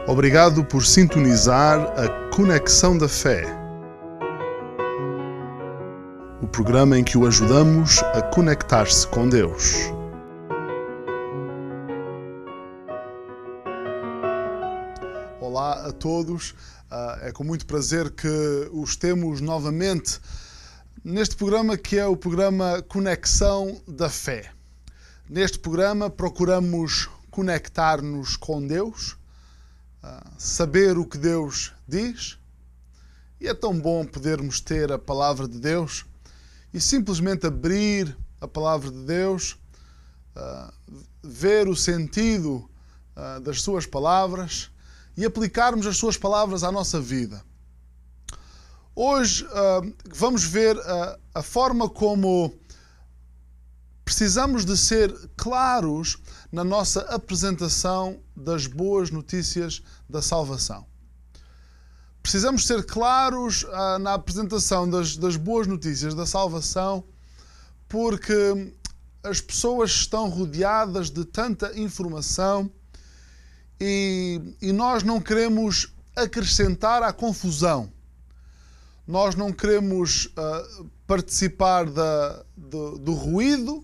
Obrigado por sintonizar a Conexão da Fé, o programa em que o ajudamos a conectar-se com Deus. Olá a todos, é com muito prazer que os temos novamente neste programa que é o programa Conexão da Fé. Neste programa procuramos conectar-nos com Deus, saber o que Deus diz, e é tão bom podermos ter a Palavra de Deus e simplesmente abrir a Palavra de Deus, ver o sentido das suas palavras e aplicarmos as suas palavras à nossa vida. Hoje vamos ver a forma como precisamos de ser claros na nossa apresentação das boas notícias da salvação. Precisamos ser claros na apresentação das boas notícias da salvação, porque as pessoas estão rodeadas de tanta informação e nós não queremos acrescentar à confusão. Nós não queremos participar do ruído,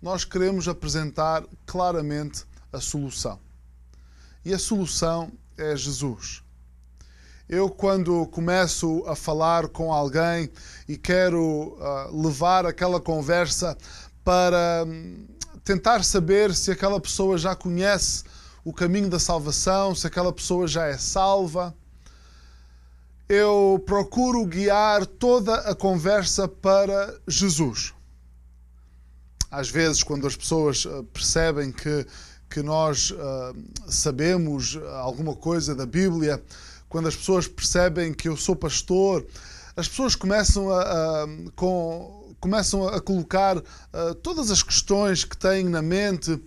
nós queremos apresentar claramente a solução. E a solução é Jesus. Eu, quando começo a falar com alguém e quero levar aquela conversa para tentar saber se aquela pessoa já conhece o caminho da salvação, se aquela pessoa já é salva, eu procuro guiar toda a conversa para Jesus. Às vezes, quando as pessoas percebem que nós sabemos alguma coisa da Bíblia, quando as pessoas percebem que eu sou pastor, as pessoas começam a colocar todas as questões que têm na mente,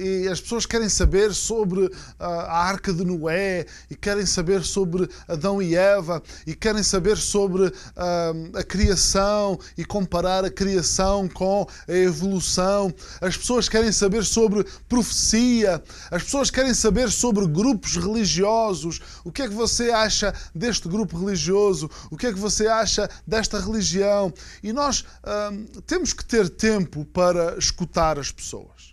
e as pessoas querem saber sobre a Arca de Noé, e querem saber sobre Adão e Eva, e querem saber sobre a criação e comparar a criação com a evolução. As pessoas querem saber sobre profecia, as pessoas querem saber sobre grupos religiosos. O que é que você acha deste grupo religioso? O que é que você acha desta religião? E nós temos que ter tempo para escutar as pessoas.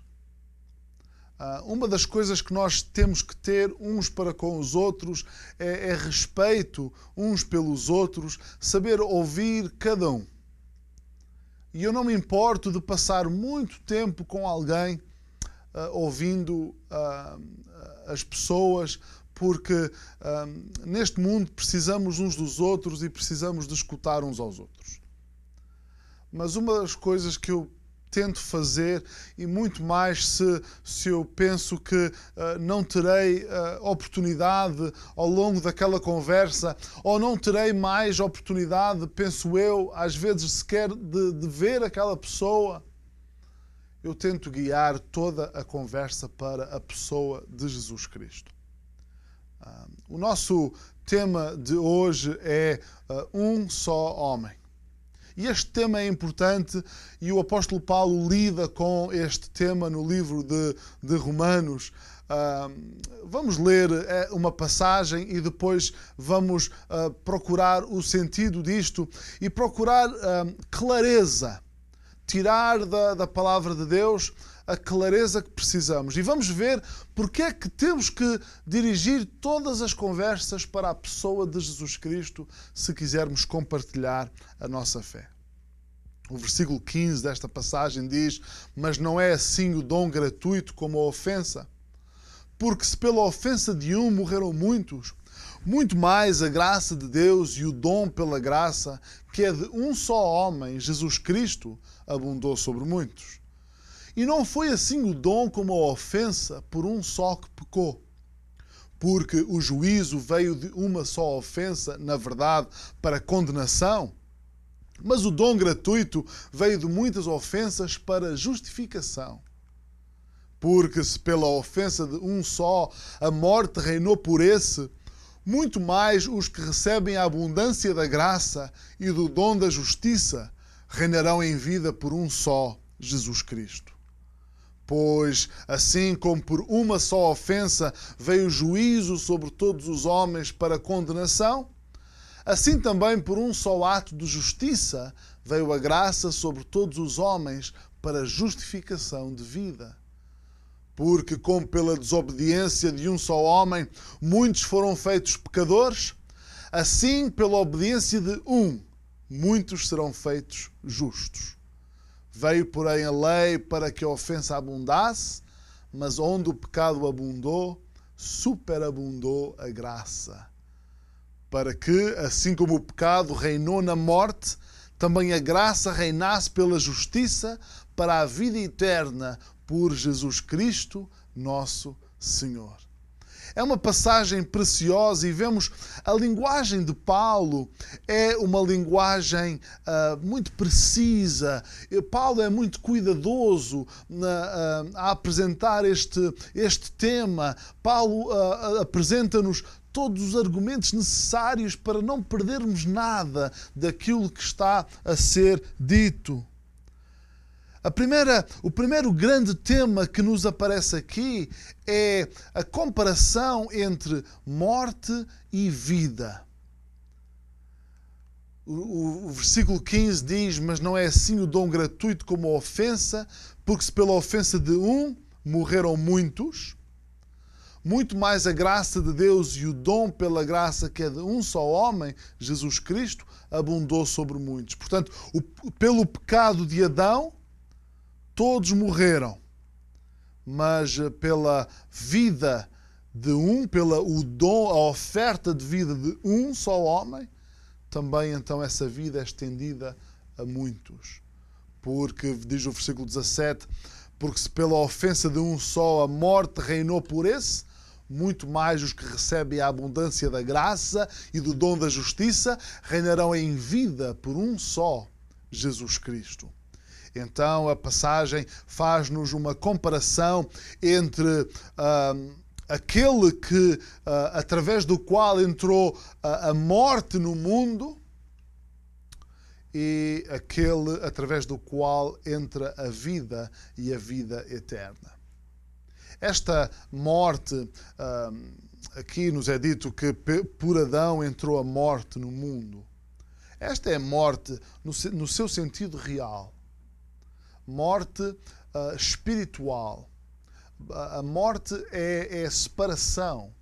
Uma das coisas que nós temos que ter uns para com os outros é respeito uns pelos outros, saber ouvir cada um. E eu não me importo de passar muito tempo com alguém ouvindo as pessoas, porque neste mundo precisamos uns dos outros e precisamos de escutar uns aos outros. Mas uma das coisas que eu tento fazer, e muito mais se eu penso que não terei oportunidade ao longo daquela conversa, ou não terei mais oportunidade, penso eu, às vezes sequer de ver aquela pessoa, eu tento guiar toda a conversa para a pessoa de Jesus Cristo. O nosso tema de hoje é um só homem. E este tema é importante e o apóstolo Paulo lida com este tema no livro de Romanos. Vamos ler uma passagem e depois vamos procurar o sentido disto e procurar clareza, tirar da palavra de Deus a clareza que precisamos. E vamos ver porque é que temos que dirigir todas as conversas para a pessoa de Jesus Cristo se quisermos compartilhar a nossa fé. O versículo 15 desta passagem diz: mas não é assim o dom gratuito como a ofensa. Porque se pela ofensa de um morreram muitos, muito mais a graça de Deus e o dom pela graça, que é de um só homem, Jesus Cristo, abundou sobre muitos. E não foi assim o dom como a ofensa por um só que pecou. Porque o juízo veio de uma só ofensa, na verdade, para condenação. Mas o dom gratuito veio de muitas ofensas para justificação. Porque se pela ofensa de um só a morte reinou por esse, muito mais os que recebem a abundância da graça e do dom da justiça reinarão em vida por um só, Jesus Cristo. Pois, assim como por uma só ofensa veio o juízo sobre todos os homens para condenação, assim também por um só ato de justiça veio a graça sobre todos os homens para justificação de vida. Porque, como pela desobediência de um só homem muitos foram feitos pecadores, assim pela obediência de um, muitos serão feitos justos. Veio, porém, a lei para que a ofensa abundasse, mas onde o pecado abundou, superabundou a graça. Para que, assim como o pecado reinou na morte, também a graça reinasse pela justiça para a vida eterna por Jesus Cristo, nosso Senhor. É uma passagem preciosa e vemos a linguagem de Paulo é uma linguagem muito precisa. Paulo é muito cuidadoso a apresentar este tema. Paulo apresenta-nos todos os argumentos necessários para não perdermos nada daquilo que está a ser dito. O primeiro grande tema que nos aparece aqui é a comparação entre morte e vida. O versículo 15 diz: mas não é assim o dom gratuito como a ofensa, porque se pela ofensa de um morreram muitos, muito mais a graça de Deus e o dom pela graça que é de um só homem, Jesus Cristo, abundou sobre muitos. Portanto, pelo pecado de Adão, todos morreram, mas pela vida de um, o dom, a oferta de vida de um só homem, também então essa vida é estendida a muitos. Porque, diz o versículo 17, porque se pela ofensa de um só a morte reinou por esse, muito mais os que recebem a abundância da graça e do dom da justiça reinarão em vida por um só, Jesus Cristo. Então a passagem faz-nos uma comparação entre aquele que, através do qual entrou a morte no mundo e aquele através do qual entra a vida e a vida eterna. Esta morte, aqui nos é dito que por Adão entrou a morte no mundo. Esta é a morte no seu sentido real. Morte espiritual. A morte é a separação.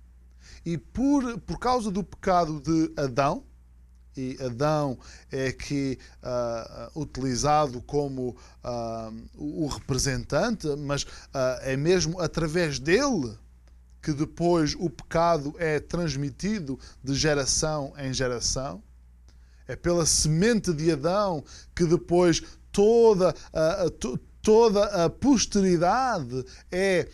E por causa do pecado de Adão, e Adão é aqui utilizado como o representante, mas é mesmo através dele que depois o pecado é transmitido de geração em geração. É pela semente de Adão que depois toda a posteridade é,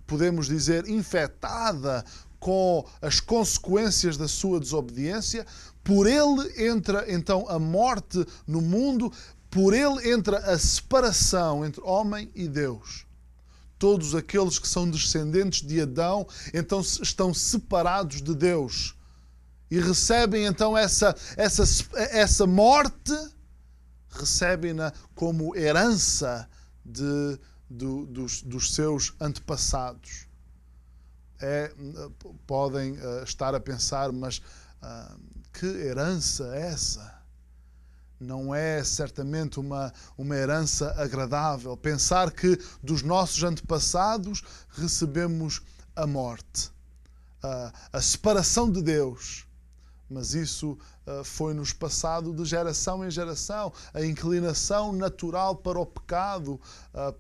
podemos dizer, infectada com as consequências da sua desobediência. Por ele entra então a morte no mundo, por ele entra a separação entre homem e Deus. Todos aqueles que são descendentes de Adão então estão separados de Deus e recebem então essa morte, recebem-na como herança dos seus antepassados. Podem estar a pensar, mas que herança é essa? Não é certamente uma herança agradável. Pensar que dos nossos antepassados recebemos a morte, a separação de Deus. Mas isso foi-nos passado de geração em geração. A inclinação natural para o pecado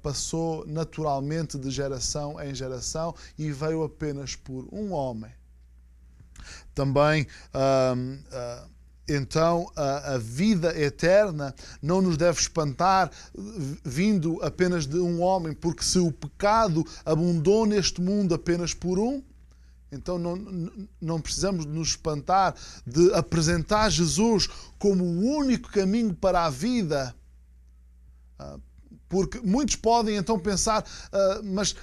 passou naturalmente de geração em geração e veio apenas por um homem. Também, então, a vida eterna não nos deve espantar vindo apenas de um homem, porque se o pecado abundou neste mundo apenas por um, então não precisamos nos espantar de apresentar Jesus como o único caminho para a vida. Porque muitos podem então pensar, mas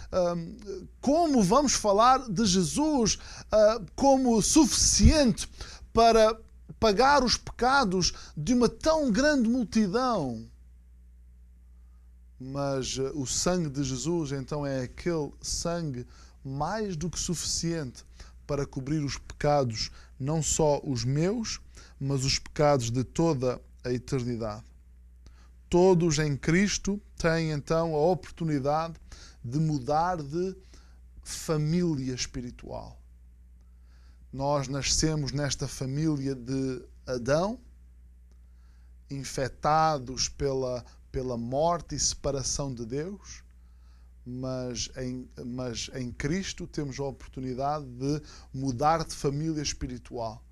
como vamos falar de Jesus como suficiente para pagar os pecados de uma tão grande multidão? Mas o sangue de Jesus, então, é aquele sangue mais do que suficiente para cobrir os pecados, não só os meus, mas os pecados de toda a eternidade. Todos em Cristo têm, então, a oportunidade de mudar de família espiritual. Nós nascemos nesta família de Adão, infectados pela morte e separação de Deus, mas em Cristo temos a oportunidade de mudar de família espiritual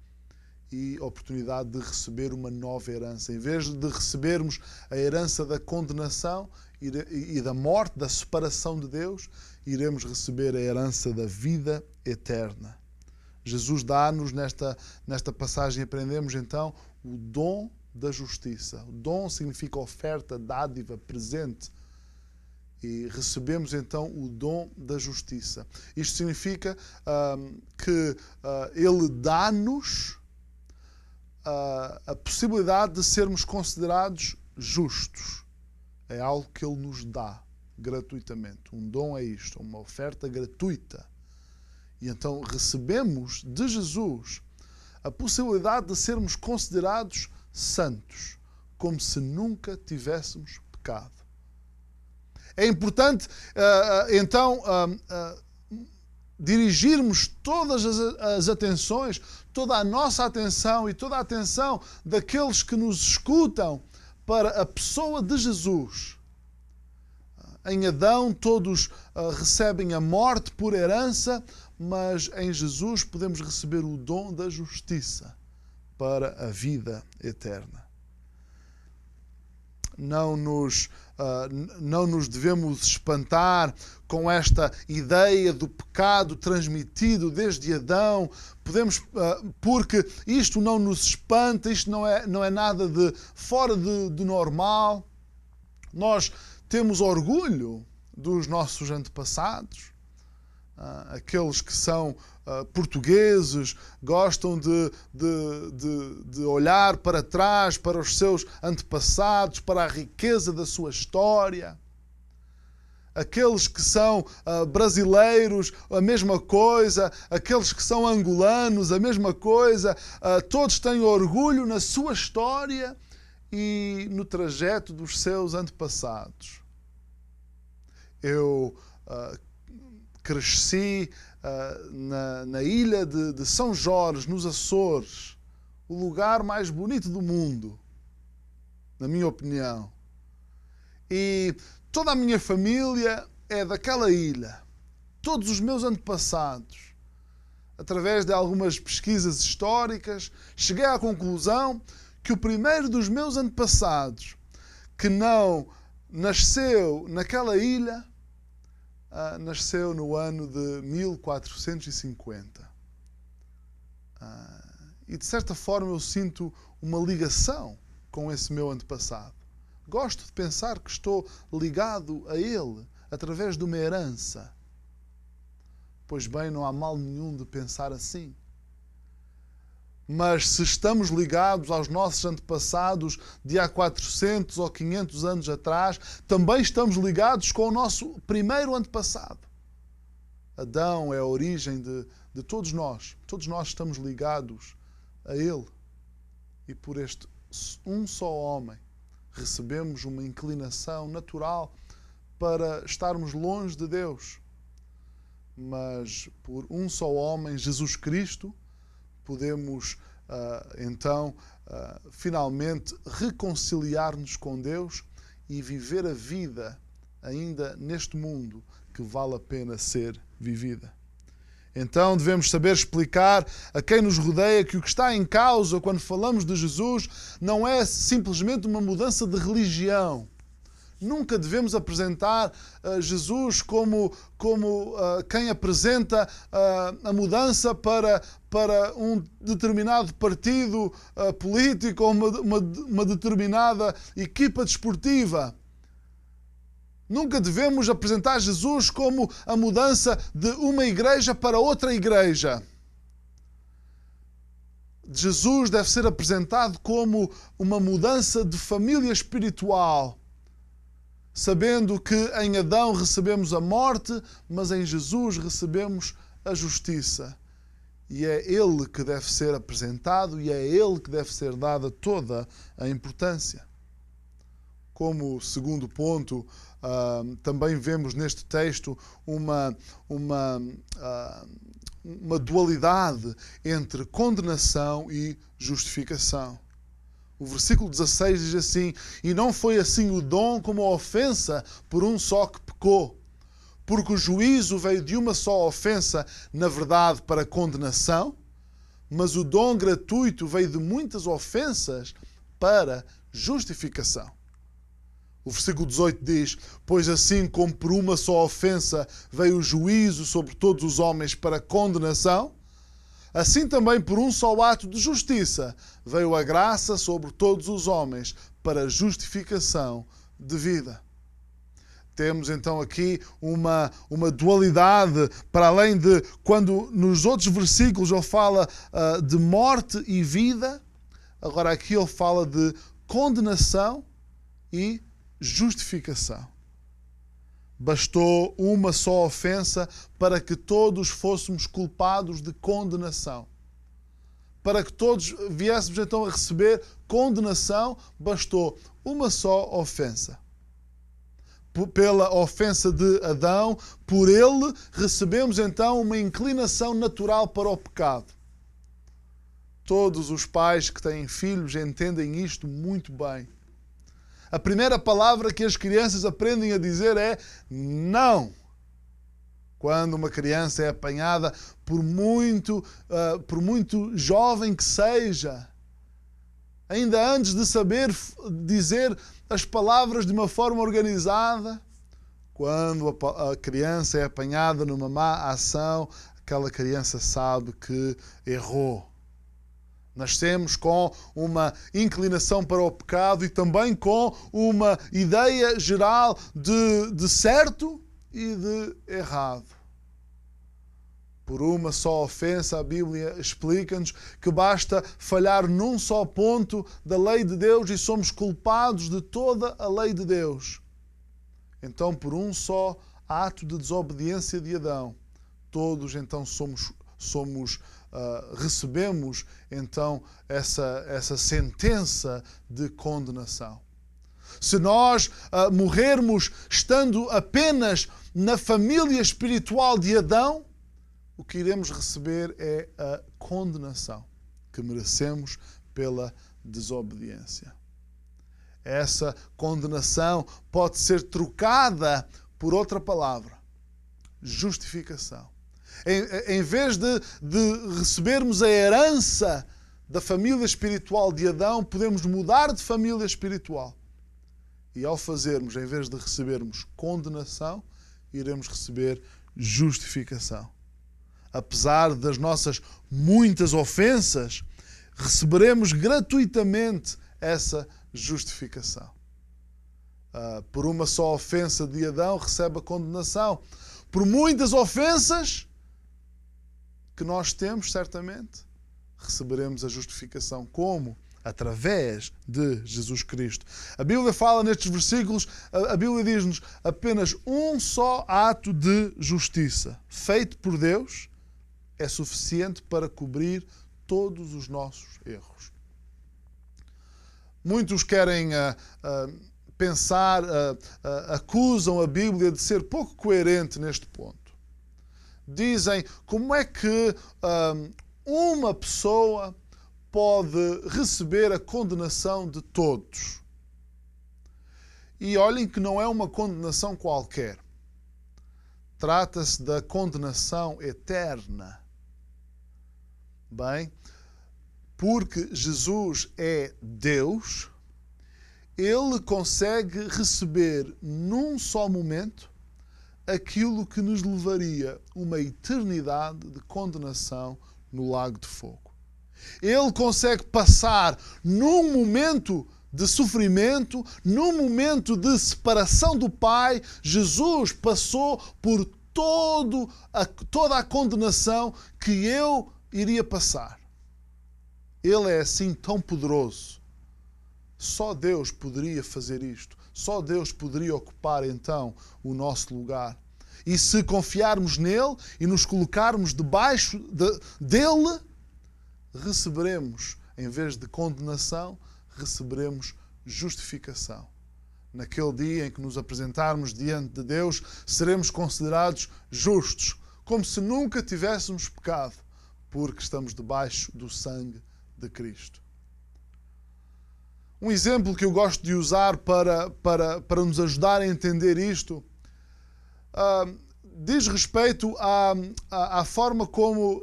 e a oportunidade de receber uma nova herança. Em vez de recebermos a herança da condenação e da morte, da separação de Deus, iremos receber a herança da vida eterna. Jesus dá-nos, nesta passagem aprendemos então o dom da justiça. O dom significa oferta, dádiva, presente. E recebemos então o dom da justiça. Isto significa que Ele dá-nos a possibilidade de sermos considerados justos. É algo que Ele nos dá gratuitamente. Um dom é isto, uma oferta gratuita. E então recebemos de Jesus a possibilidade de sermos considerados santos, como se nunca tivéssemos pecado. É importante, então, dirigirmos todas as atenções, toda a nossa atenção e toda a atenção daqueles que nos escutam para a pessoa de Jesus. Em Adão todos recebem a morte por herança, mas em Jesus podemos receber o dom da justiça para a vida eterna. Não nos devemos espantar com esta ideia do pecado transmitido desde Adão. Porque isto não nos espanta, isto não é nada de fora de normal. Nós temos orgulho dos nossos antepassados. Aqueles que são portugueses gostam de olhar para trás, para os seus antepassados, para a riqueza da sua história. Aqueles que são brasileiros, a mesma coisa. Aqueles que são angolanos, a mesma coisa. Todos têm orgulho na sua história e no trajeto dos seus antepassados. Eu cresci na ilha de São Jorge, nos Açores, o lugar mais bonito do mundo, na minha opinião. E toda a minha família é daquela ilha. Todos os meus antepassados. Através de algumas pesquisas históricas, cheguei à conclusão que o primeiro dos meus antepassados que não nasceu naquela ilha nasceu no ano de 1450. E de certa forma eu sinto uma ligação com esse meu antepassado. Gosto de pensar que estou ligado a ele através de uma herança. Pois bem, não há mal nenhum de pensar assim. Mas se estamos ligados aos nossos antepassados de há 400 ou 500 anos atrás, também estamos ligados com o nosso primeiro antepassado. Adão é a origem de todos nós. Todos nós estamos ligados a ele. E por este um só homem recebemos uma inclinação natural para estarmos longe de Deus. Mas por um só homem, Jesus Cristo, podemos finalmente reconciliar-nos com Deus e viver a vida ainda neste mundo que vale a pena ser vivida. Então devemos saber explicar a quem nos rodeia que o que está em causa quando falamos de Jesus não é simplesmente uma mudança de religião. Nunca devemos apresentar Jesus como quem apresenta a mudança para um determinado partido político ou uma determinada equipa desportiva. Nunca devemos apresentar Jesus como a mudança de uma igreja para outra igreja. Jesus deve ser apresentado como uma mudança de família espiritual. sabendo que em Adão recebemos a morte, mas em Jesus recebemos a justiça. E é Ele que deve ser apresentado e é Ele que deve ser dada toda a importância. Como segundo ponto, também vemos neste texto uma dualidade entre condenação e justificação. O versículo 16 diz assim: e não foi assim o dom como a ofensa por um só que pecou. Porque o juízo veio de uma só ofensa, na verdade, para condenação, mas o dom gratuito veio de muitas ofensas para justificação. O versículo 18 diz: pois assim como por uma só ofensa veio o juízo sobre todos os homens para condenação, assim também por um só ato de justiça veio a graça sobre todos os homens para justificação de vida. Temos então aqui uma dualidade, para além de quando nos outros versículos ele fala de morte e vida, agora aqui ele fala de condenação e justificação. Bastou uma só ofensa para que todos fôssemos culpados de condenação. Para que todos viéssemos então a receber condenação, bastou uma só ofensa. Pela ofensa de Adão, por ele recebemos então uma inclinação natural para o pecado. Todos os pais que têm filhos entendem isto muito bem. A primeira palavra que as crianças aprendem a dizer é não. Quando uma criança é apanhada, por muito jovem que seja, ainda antes de saber dizer as palavras de uma forma organizada, quando a criança é apanhada numa má ação, aquela criança sabe que errou. Nascemos com uma inclinação para o pecado e também com uma ideia geral de certo e de errado. Por uma só ofensa, a Bíblia explica-nos que basta falhar num só ponto da lei de Deus e somos culpados de toda a lei de Deus. Então, por um só ato de desobediência de Adão, todos então recebemos então essa sentença de condenação. Se nós morrermos estando apenas na família espiritual de Adão, o que iremos receber é a condenação que merecemos pela desobediência. Essa condenação pode ser trocada por outra palavra: justificação. Em vez de recebermos a herança da família espiritual de Adão, podemos mudar de família espiritual. E ao fazermos, em vez de recebermos condenação, iremos receber justificação. Apesar das nossas muitas ofensas, receberemos gratuitamente essa justificação. Por uma só ofensa de Adão, recebe a condenação. Por muitas ofensas que nós temos, certamente, receberemos a justificação. Como? Através de Jesus Cristo. A Bíblia fala nestes versículos, a Bíblia diz-nos apenas um só ato de justiça, feito por Deus, é suficiente para cobrir todos os nossos erros. Muitos querem pensar, acusam a Bíblia de ser pouco coerente neste ponto. Dizem, como é que uma pessoa pode receber a condenação de todos? E olhem que não é uma condenação qualquer. Trata-se da condenação eterna. Bem, porque Jesus é Deus, Ele consegue receber num só momento aquilo que nos levaria uma eternidade de condenação no lago de fogo. Ele consegue passar num momento de sofrimento, num momento de separação do Pai. Jesus passou por toda a condenação que eu iria passar. Ele é assim tão poderoso Só Deus poderia fazer isto. Só Deus poderia ocupar então o nosso lugar. E se confiarmos nele e nos colocarmos debaixo dele, receberemos, em vez de condenação, receberemos justificação. Naquele dia em que nos apresentarmos diante de Deus, seremos considerados justos, como se nunca tivéssemos pecado, porque estamos debaixo do sangue de Cristo. Um exemplo que eu gosto de usar para nos ajudar a entender isto diz respeito à forma como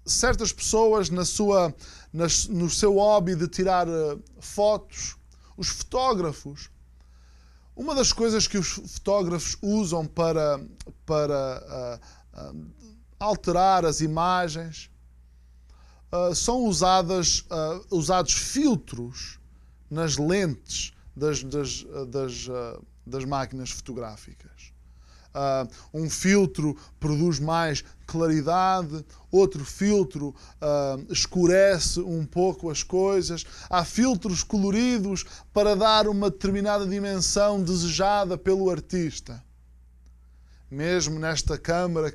certas pessoas no seu hobby de tirar fotos, os fotógrafos. Uma das coisas que os fotógrafos usam para alterar as imagens são usados filtros nas lentes das máquinas fotográficas. Um filtro produz mais claridade, outro filtro escurece um pouco as coisas. Há filtros coloridos para dar uma determinada dimensão desejada pelo artista. Mesmo nesta câmara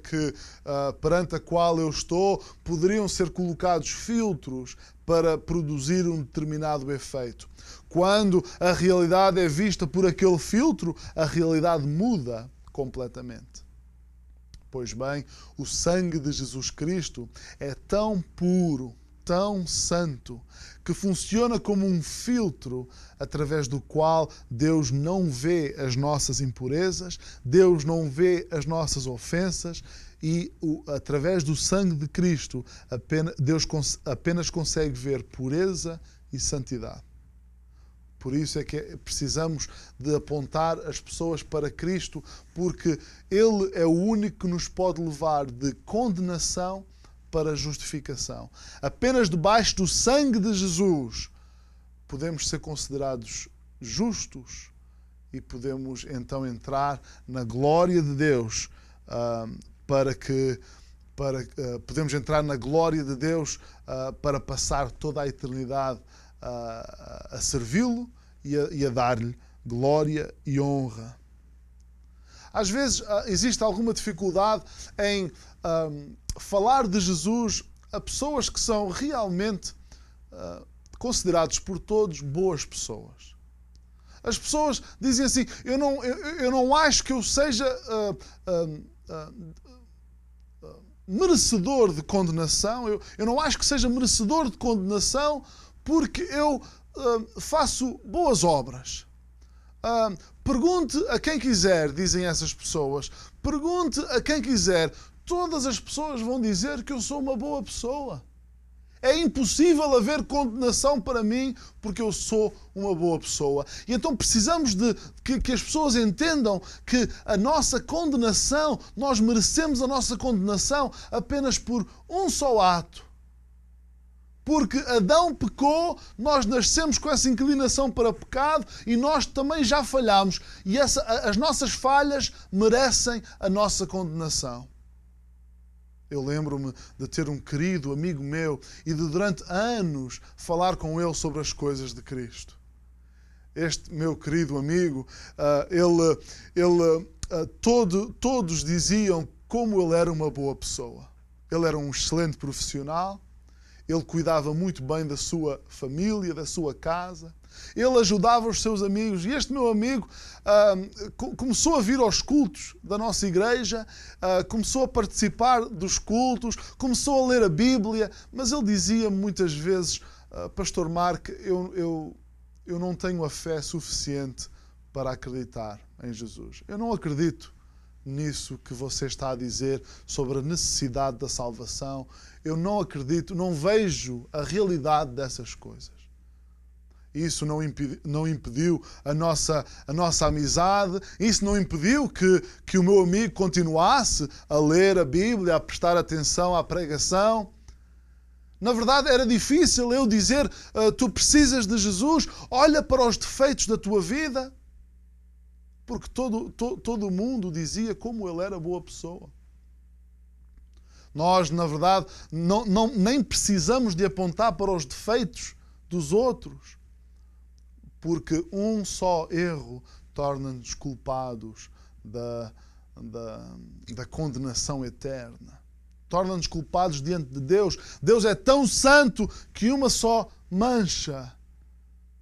perante a qual eu estou, poderiam ser colocados filtros para produzir um determinado efeito. Quando a realidade é vista por aquele filtro, a realidade muda completamente. Pois bem, o sangue de Jesus Cristo é tão puro, tão santo, que funciona como um filtro através do qual Deus não vê as nossas impurezas, Deus não vê as nossas ofensas e através do sangue de Cristo Deus apenas consegue ver pureza e santidade. Por isso é que precisamos de apontar as pessoas para Cristo, porque Ele é o único que nos pode levar de condenação para justificação. Apenas debaixo do sangue de Jesus podemos ser considerados justos e podemos então entrar na glória de Deus podemos entrar na glória de Deus para passar toda a eternidade a servi-lo e a dar-lhe glória e honra. Às vezes existe alguma dificuldade em falar de Jesus a pessoas que são realmente considerados por todos boas pessoas. As pessoas dizem assim, eu não acho que eu seja merecedor de condenação, eu não acho que seja merecedor de condenação porque eu faço boas obras. Pergunte a quem quiser, dizem essas pessoas, pergunte a quem quiser, todas as pessoas vão dizer que eu sou uma boa pessoa. É impossível haver condenação para mim porque eu sou uma boa pessoa. E então precisamos de que as pessoas entendam que a nossa condenação, nós merecemos a nossa condenação apenas por um só ato. Porque Adão pecou, nós nascemos com essa inclinação para pecado e nós também já falhamos. E as nossas falhas merecem a nossa condenação. Eu lembro-me de ter um querido amigo meu e de durante anos falar com ele sobre as coisas de Cristo. Este meu querido amigo, todos diziam como ele era uma boa pessoa. Ele era um excelente profissional. Ele cuidava muito bem da sua família, da sua casa. Ele ajudava os seus amigos. E este meu amigo começou a vir aos cultos da nossa igreja, começou a participar dos cultos, começou a ler a Bíblia, mas ele dizia muitas vezes, Pastor Mark, eu não tenho a fé suficiente para acreditar em Jesus. Eu não acredito nisso que você está a dizer sobre a necessidade da salvação. Eu não acredito, não vejo a realidade dessas coisas. Isso não impediu a nossa amizade, isso não impediu que o meu amigo continuasse a ler a Bíblia, a prestar atenção à pregação. Na verdade, era difícil eu dizer, tu precisas de Jesus, olha para os defeitos da tua vida. Porque todo mundo dizia como ele era boa pessoa. Nós, na verdade, nem precisamos de apontar para os defeitos dos outros. porque um só erro torna-nos culpados da condenação eterna. Torna-nos culpados diante de Deus. Deus é tão santo que uma só mancha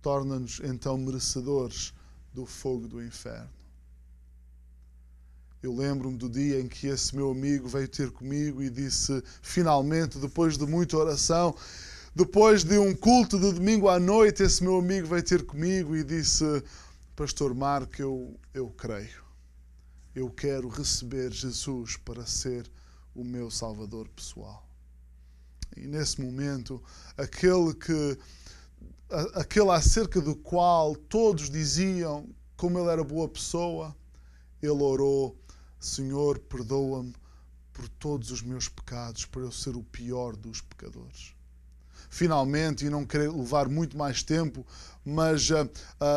torna-nos então merecedores do fogo do inferno. Eu lembro-me do dia em que esse meu amigo veio ter comigo e disse, finalmente, depois de muita oração, depois de um culto de domingo à noite, esse meu amigo veio ter comigo e disse, Pastor Marco, eu creio. Eu quero receber Jesus para ser o meu Salvador pessoal. E nesse momento, aquele acerca do qual todos diziam como ele era boa pessoa, ele orou, Senhor, perdoa-me por todos os meus pecados, por eu ser o pior dos pecadores. Finalmente, e não querer levar muito mais tempo, mas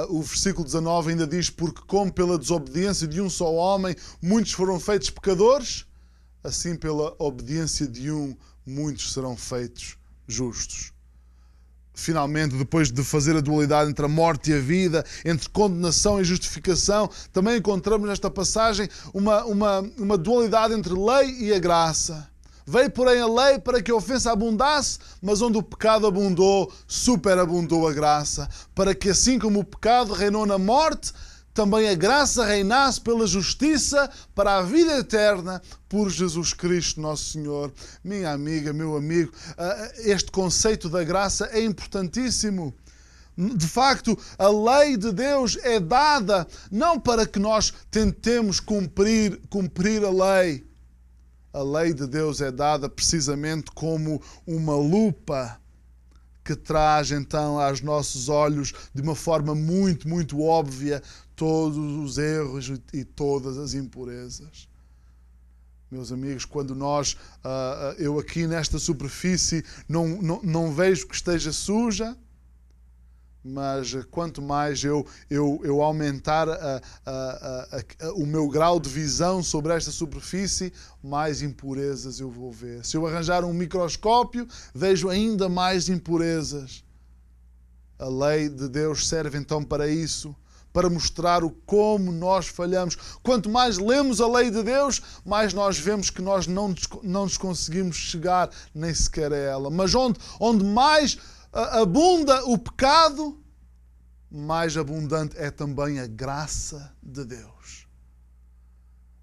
o versículo 19 ainda diz, porque como pela desobediência de um só homem muitos foram feitos pecadores, assim pela obediência de um, muitos serão feitos justos. Finalmente, depois de fazer a dualidade entre a morte e a vida, entre condenação e justificação, também encontramos nesta passagem uma dualidade entre lei e a graça. Veio, porém, a lei para que a ofensa abundasse, mas onde o pecado abundou, superabundou a graça, para que assim como o pecado reinou na morte, também a graça reinasse pela justiça para a vida eterna por Jesus Cristo, nosso Senhor. Minha amiga, meu amigo, este conceito da graça é importantíssimo. De facto, a lei de Deus é dada não para que nós tentemos cumprir a lei. A lei de Deus é dada precisamente como uma lupa que traz então aos nossos olhos de uma forma muito, muito óbvia todos os erros e todas as impurezas. Meus amigos, quando eu aqui nesta superfície não vejo que esteja suja, mas quanto mais eu aumentar o meu grau de visão sobre esta superfície, mais impurezas eu vou ver. Se eu arranjar um microscópio, vejo ainda mais impurezas. A lei de Deus serve então para isso, para mostrar como nós falhamos. Quanto mais lemos a lei de Deus, mais nós vemos que nós não nos conseguimos chegar nem sequer a ela. Mas onde mais abunda o pecado, mais abundante é também a graça de Deus.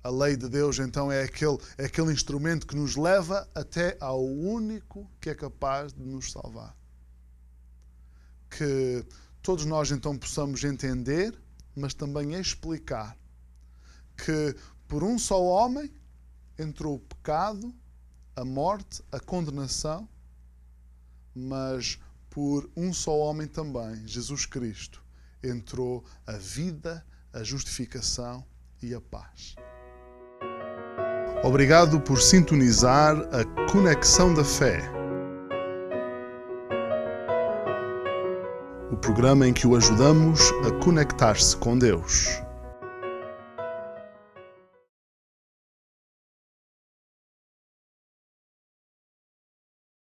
A lei de Deus, então, é aquele instrumento que nos leva até ao único que é capaz de nos salvar. Que todos nós, então, possamos entender, mas também explicar que por um só homem entrou o pecado, a morte, a condenação, mas por um só homem também, Jesus Cristo, entrou a vida, a justificação e a paz. Obrigado por sintonizar a Conexão da Fé. O programa em que o ajudamos a conectar-se com Deus.